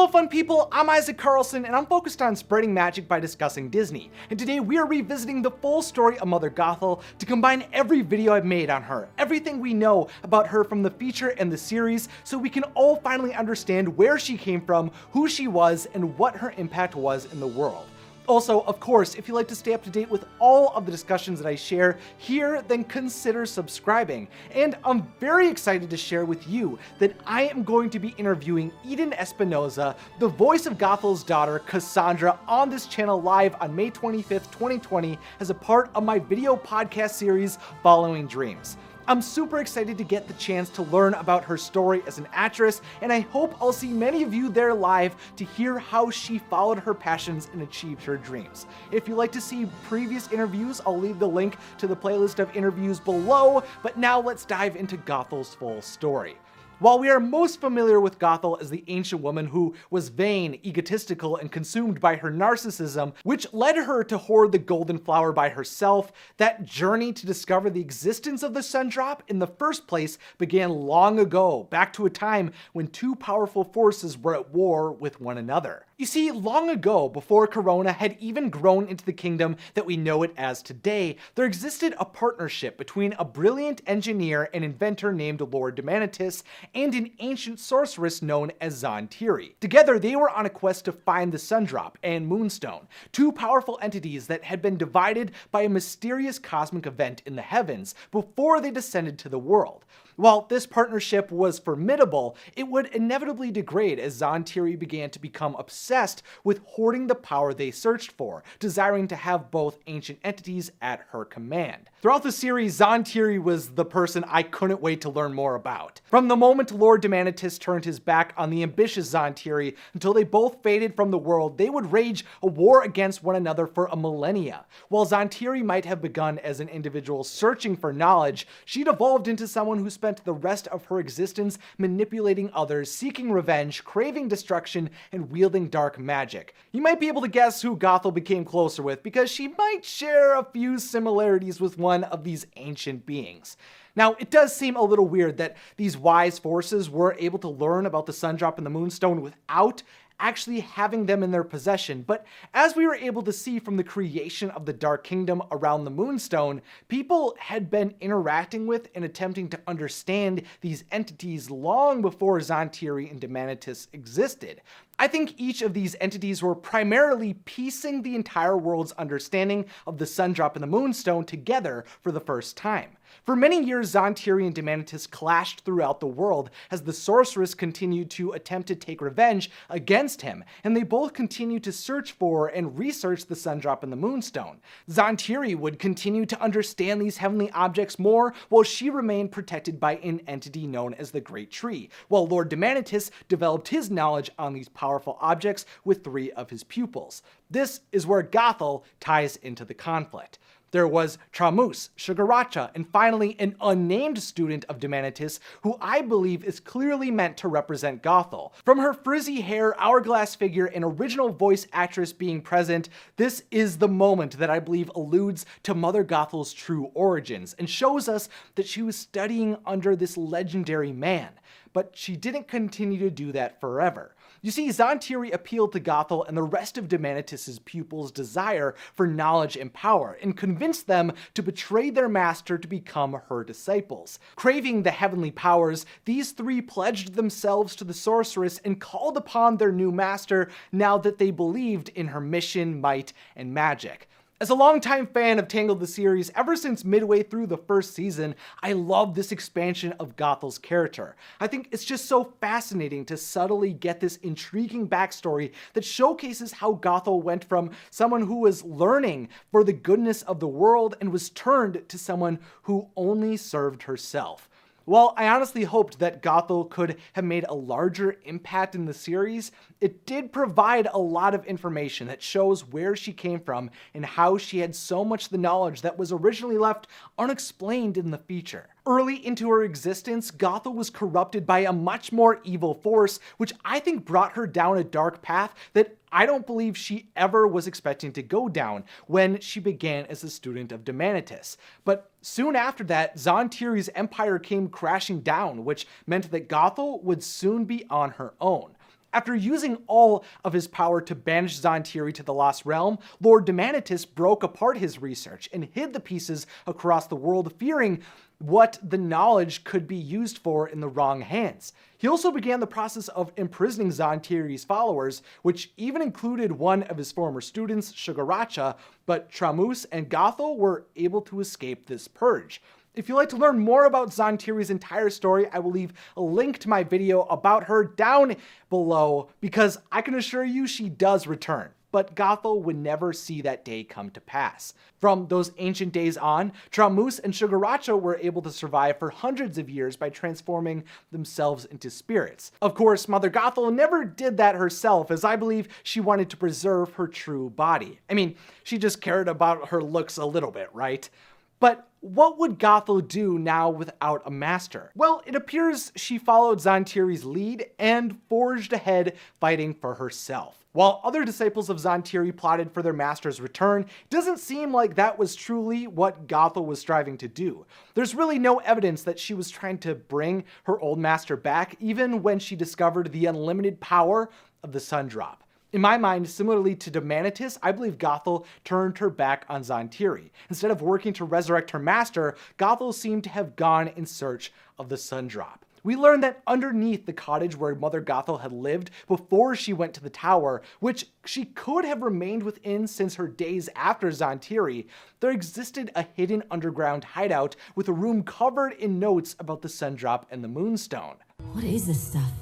Hello fun people, I'm Isaac Carlson and I'm focused on spreading magic by discussing Disney. And today we are revisiting the full story of Mother Gothel to combine every video I've made on her, everything we know about her from the feature and the series, so we can all finally understand where she came from, who she was, and what her impact was in the world. Also, of course, if you'd like to stay up to date with all of the discussions that I share here, then consider subscribing. And I'm very excited to share with you that I am going to be interviewing Eden Espinosa, the voice of Gothel's daughter, Cassandra, on this channel live on May 25th, 2020, as a part of my video podcast series, Following Dreams. I'm super excited to get the chance to learn about her story as an actress, and I hope I'll see many of you there live to hear how she followed her passions and achieved her dreams. If you'd like to see previous interviews, I'll leave the link to the playlist of interviews below, but now let's dive into Gothel's full story. While we are most familiar with Gothel as the ancient woman who was vain, egotistical, and consumed by her narcissism, which led her to hoard the golden flower by herself, that journey to discover the existence of the Sundrop in the first place began long ago, back to a time when two powerful forces were at war with one another. You see, long ago, before Corona had even grown into the kingdom that we know it as today, there existed a partnership between a brilliant engineer and inventor named Lord Demanitus and an ancient sorceress known as Zantiri. Together, they were on a quest to find the Sundrop and Moonstone, two powerful entities that had been divided by a mysterious cosmic event in the heavens before they descended to the world. While this partnership was formidable, it would inevitably degrade as Zantiri began to become obsessed with hoarding the power they searched for, desiring to have both ancient entities at her command. Throughout the series, Zantiri was the person I couldn't wait to learn more about. From the moment Lord Demanitus turned his back on the ambitious Zantiri until they both faded from the world, they would wage a war against one another for a millennia. While Zantiri might have begun as an individual searching for knowledge, she'd evolved into someone who spent the rest of her existence manipulating others, seeking revenge, craving destruction, and wielding dark magic. You might be able to guess who Gothel became closer with, because she might share a few similarities with one of these ancient beings. Now, it does seem a little weird that these wise forces were able to learn about the Sundrop and the Moonstone without actually having them in their possession, but as we were able to see from the creation of the Dark Kingdom around the Moonstone, people had been interacting with and attempting to understand these entities long before Zantiri and Demanitus existed. I think each of these entities were primarily piecing the entire world's understanding of the Sundrop and the Moonstone together for the first time. For many years, Zantiri and Demanitus clashed throughout the world as the sorceress continued to attempt to take revenge against him, and they both continued to search for and research the Sundrop and the Moonstone. Zantiri would continue to understand these heavenly objects more, while she remained protected by an entity known as the Great Tree, while Lord Demanitus developed his knowledge on these powerful objects with three of his pupils. This is where Gothel ties into the conflict. There was Tramus, Sugaracha, and finally an unnamed student of Demanitus who I believe is clearly meant to represent Gothel. From her frizzy hair, hourglass figure, and original voice actress being present, this is the moment that I believe alludes to Mother Gothel's true origins and shows us that she was studying under this legendary man. But she didn't continue to do that forever. You see, Zantiri appealed to Gothel and the rest of Demanitus' pupils' desire for knowledge and power, and convinced them to betray their master to become her disciples. Craving the heavenly powers, these three pledged themselves to the sorceress and called upon their new master now that they believed in her mission, might, and magic. As a longtime fan of Tangled the Series, ever since midway through the first season, I love this expansion of Gothel's character. I think it's just so fascinating to subtly get this intriguing backstory that showcases how Gothel went from someone who was learning for the goodness of the world and was turned to someone who only served herself. While I honestly hoped that Gothel could have made a larger impact in the series, it did provide a lot of information that shows where she came from and how she had so much the knowledge that was originally left unexplained in the feature. Early into her existence, Gothel was corrupted by a much more evil force, which I think brought her down a dark path that I don't believe she ever was expecting to go down when she began as a student of Demanitus. But soon after that, Zantiri's empire came crashing down, which meant that Gothel would soon be on her own. After using all of his power to banish Zontiri to the Lost Realm, Lord Demanitus broke apart his research and hid the pieces across the world, fearing what the knowledge could be used for in the wrong hands. He also began the process of imprisoning Zontiri's followers, which even included one of his former students, Sugaracha, but Tramus and Gothel were able to escape this purge. If you'd like to learn more about Zontiri's entire story, I will leave a link to my video about her down below, because I can assure you she does return. But Gothel would never see that day come to pass. From those ancient days on, Tramus and Sugaracha were able to survive for hundreds of years by transforming themselves into spirits. Of course, Mother Gothel never did that herself, as I believe she wanted to preserve her true body. I mean, she just cared about her looks a little bit, right? But what would Gothel do now without a master? Well, it appears she followed Zontiri's lead and forged ahead, fighting for herself. While other disciples of Zontiri plotted for their master's return, it doesn't seem like that was truly what Gothel was striving to do. There's really no evidence that she was trying to bring her old master back, even when she discovered the unlimited power of the Sundrop. In my mind, similarly to Demanitus, I believe Gothel turned her back on Zontiri. Instead of working to resurrect her master, Gothel seemed to have gone in search of the Sundrop. We learned that underneath the cottage where Mother Gothel had lived before she went to the tower, which she could have remained within since her days after Zontiri, there existed a hidden underground hideout with a room covered in notes about the Sundrop and the Moonstone. What is this stuff?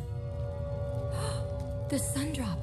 The Sundrop.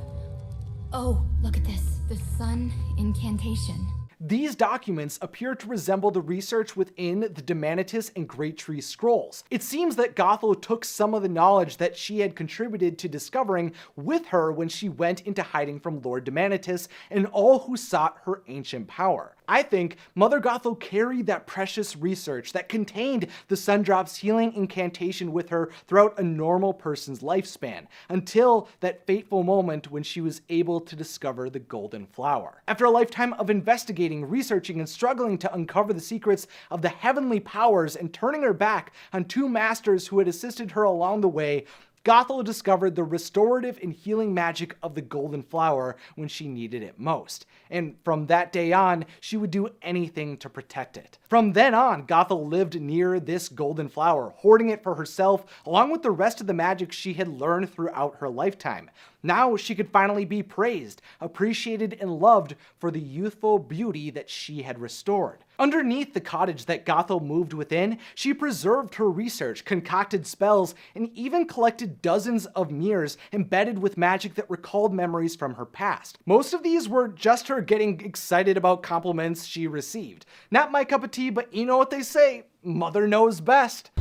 Oh, look at this. The sun incantation. These documents appear to resemble the research within the Demanitus and Great Tree Scrolls. It seems that Gothel took some of the knowledge that she had contributed to discovering with her when she went into hiding from Lord Demanitus and all who sought her ancient power. I think Mother Gothel carried that precious research that contained the Sundrop's healing incantation with her throughout a normal person's lifespan, until that fateful moment when she was able to discover the golden flower. After a lifetime of investigating, researching, and struggling to uncover the secrets of the heavenly powers and turning her back on two masters who had assisted her along the way, Gothel discovered the restorative and healing magic of the golden flower when she needed it most. And from that day on, she would do anything to protect it. From then on, Gothel lived near this golden flower, hoarding it for herself, along with the rest of the magic she had learned throughout her lifetime. Now she could finally be praised, appreciated, and loved for the youthful beauty that she had restored. Underneath the cottage that Gothel moved within, she preserved her research, concocted spells, and even collected dozens of mirrors embedded with magic that recalled memories from her past. Most of these were just her getting excited about compliments she received. Not my cup of tea, but you know what they say, mother knows best.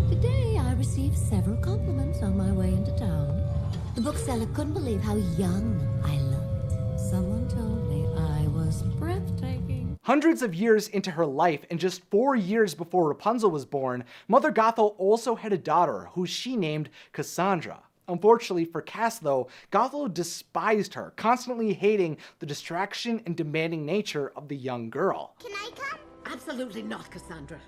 Today I received several compliments on my way into town. The bookseller couldn't believe how young I looked. Someone told me I was breathtaking. Hundreds of years into her life, and just 4 years before Rapunzel was born, Mother Gothel also had a daughter who she named Cassandra. Unfortunately for Cass, though, Gothel despised her, constantly hating the distraction and demanding nature of the young girl. Can I come? Absolutely not, Cassandra.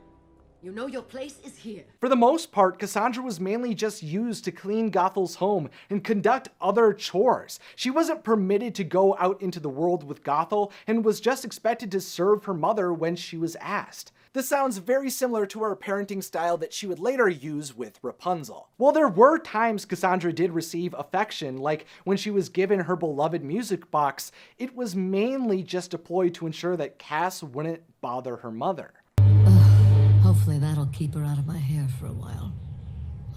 You know your place is here. For the most part, Cassandra was mainly just used to clean Gothel's home and conduct other chores. She wasn't permitted to go out into the world with Gothel and was just expected to serve her mother when she was asked. This sounds very similar to her parenting style that she would later use with Rapunzel. While there were times Cassandra did receive affection, like when she was given her beloved music box, it was mainly just deployed to ensure that Cass wouldn't bother her mother. Hopefully that'll keep her out of my hair for a while.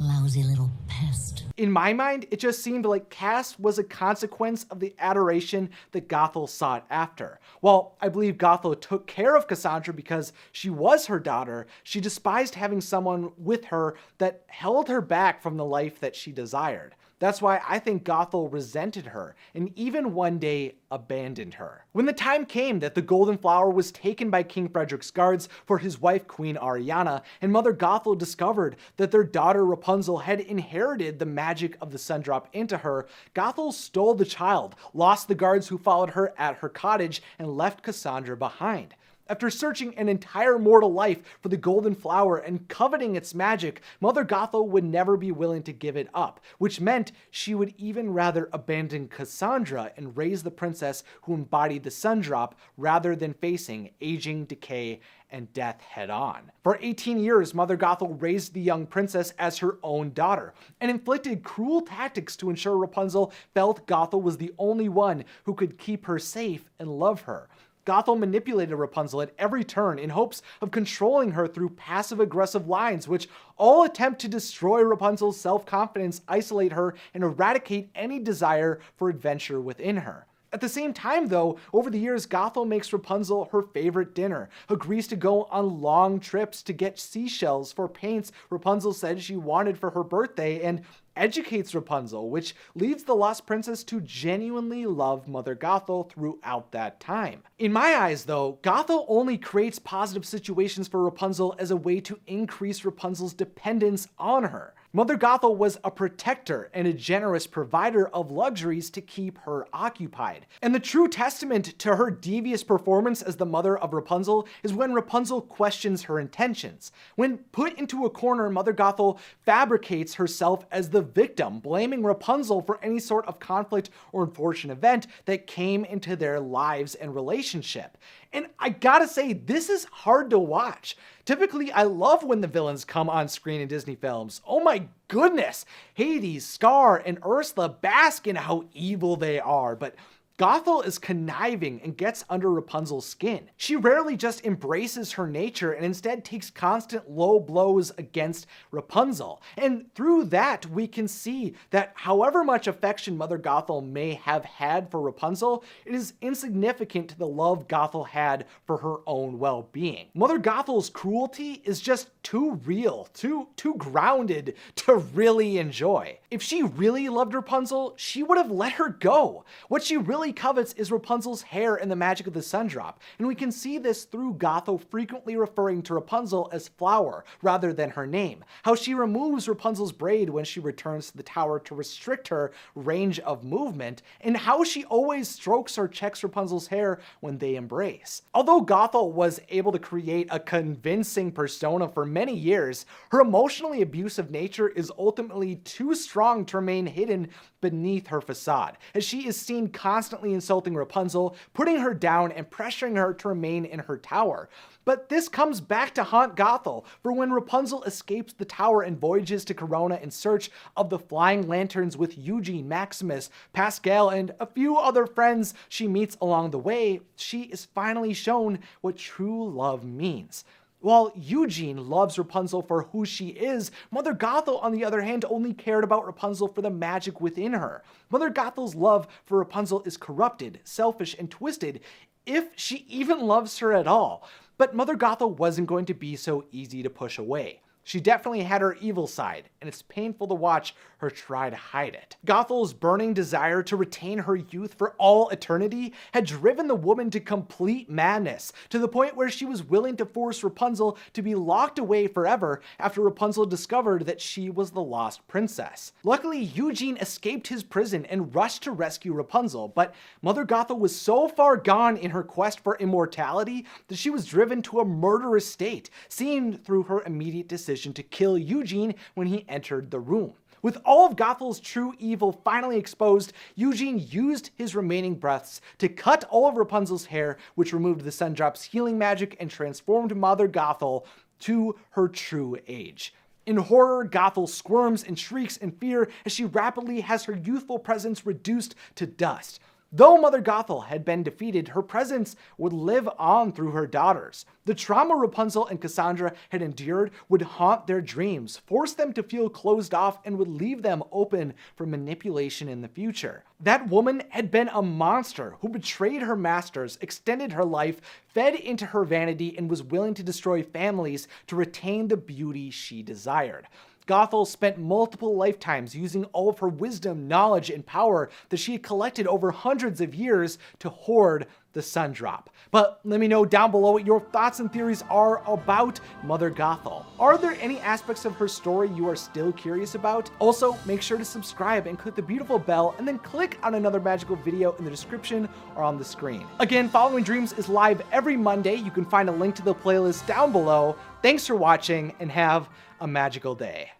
Lousy little pest. In my mind, it just seemed like Cass was a consequence of the adoration that Gothel sought after. While I believe Gothel took care of Cassandra because she was her daughter, she despised having someone with her that held her back from the life that she desired. That's why I think Gothel resented her and even one day abandoned her. When the time came that the golden flower was taken by King Frederick's guards for his wife Queen Ariana, and Mother Gothel discovered that their daughter Rapunzel had inherited the magic of the Sundrop into her, Gothel stole the child, lost the guards who followed her at her cottage, and left Cassandra behind. After searching an entire mortal life for the golden flower and coveting its magic, Mother Gothel would never be willing to give it up, which meant she would even rather abandon Cassandra and raise the princess who embodied the Sundrop rather than facing aging, decay, and death head on. For 18 years, Mother Gothel raised the young princess as her own daughter, and inflicted cruel tactics to ensure Rapunzel felt Gothel was the only one who could keep her safe and love her. Gothel manipulated Rapunzel at every turn in hopes of controlling her through passive-aggressive lines, which all attempt to destroy Rapunzel's self-confidence, isolate her, and eradicate any desire for adventure within her. At the same time, though, over the years, Gothel makes Rapunzel her favorite dinner, agrees to go on long trips to get seashells for paints Rapunzel said she wanted for her birthday, and educates Rapunzel, which leads the Lost Princess to genuinely love Mother Gothel throughout that time. In my eyes, though, Gothel only creates positive situations for Rapunzel as a way to increase Rapunzel's dependence on her. Mother Gothel was a protector and a generous provider of luxuries to keep her occupied. And the true testament to her devious performance as the mother of Rapunzel is when Rapunzel questions her intentions. When put into a corner, Mother Gothel fabricates herself as the victim, blaming Rapunzel for any sort of conflict or unfortunate event that came into their lives and relationship. And I gotta say, this is hard to watch. Typically, I love when the villains come on screen in Disney films. Oh my goodness! Hades, Scar, and Ursula bask in how evil they are, but Gothel is conniving and gets under Rapunzel's skin. She rarely just embraces her nature and instead takes constant low blows against Rapunzel. And through that, we can see that however much affection Mother Gothel may have had for Rapunzel, it is insignificant to the love Gothel had for her own well-being. Mother Gothel's cruelty is just too real, too grounded to really enjoy. If she really loved Rapunzel, she would have let her go. What she really covets is Rapunzel's hair and the magic of the Sundrop, and we can see this through Gothel frequently referring to Rapunzel as Flower rather than her name, how she removes Rapunzel's braid when she returns to the tower to restrict her range of movement, and how she always strokes or checks Rapunzel's hair when they embrace. Although Gothel was able to create a convincing persona for many years, her emotionally abusive nature is ultimately too strong to remain hidden beneath her facade, as she is seen constantly insulting Rapunzel, putting her down, and pressuring her to remain in her tower. But this comes back to haunt Gothel, for when Rapunzel escapes the tower and voyages to Corona in search of the flying lanterns with Eugene, Maximus, Pascal, and a few other friends she meets along the way, she is finally shown what true love means. While Eugene loves Rapunzel for who she is, Mother Gothel, on the other hand, only cared about Rapunzel for the magic within her. Mother Gothel's love for Rapunzel is corrupted, selfish, and twisted, if she even loves her at all. But Mother Gothel wasn't going to be so easy to push away. She definitely had her evil side, and it's painful to watch her try to hide it. Gothel's burning desire to retain her youth for all eternity had driven the woman to complete madness, to the point where she was willing to force Rapunzel to be locked away forever after Rapunzel discovered that she was the lost princess. Luckily, Eugene escaped his prison and rushed to rescue Rapunzel, but Mother Gothel was so far gone in her quest for immortality that she was driven to a murderous state, seen through her immediate decision to kill Eugene when he entered the room. With all of Gothel's true evil finally exposed, Eugene used his remaining breaths to cut all of Rapunzel's hair, which removed the Sundrop's healing magic and transformed Mother Gothel to her true age. In horror, Gothel squirms and shrieks in fear as she rapidly has her youthful presence reduced to dust. Though Mother Gothel had been defeated, her presence would live on through her daughters. The trauma Rapunzel and Cassandra had endured would haunt their dreams, force them to feel closed off, and would leave them open for manipulation in the future. That woman had been a monster who betrayed her masters, extended her life, fed into her vanity, and was willing to destroy families to retain the beauty she desired. Gothel spent multiple lifetimes using all of her wisdom, knowledge, and power that she had collected over hundreds of years to hoard the Sundrop. But let me know down below what your thoughts and theories are about Mother Gothel. Are there any aspects of her story you are still curious about? Also, make sure to subscribe and click the beautiful bell, and then click on another magical video in the description or on the screen. Again, Following Dreams is live every Monday. You can find a link to the playlist down below. Thanks for watching, and have a magical day.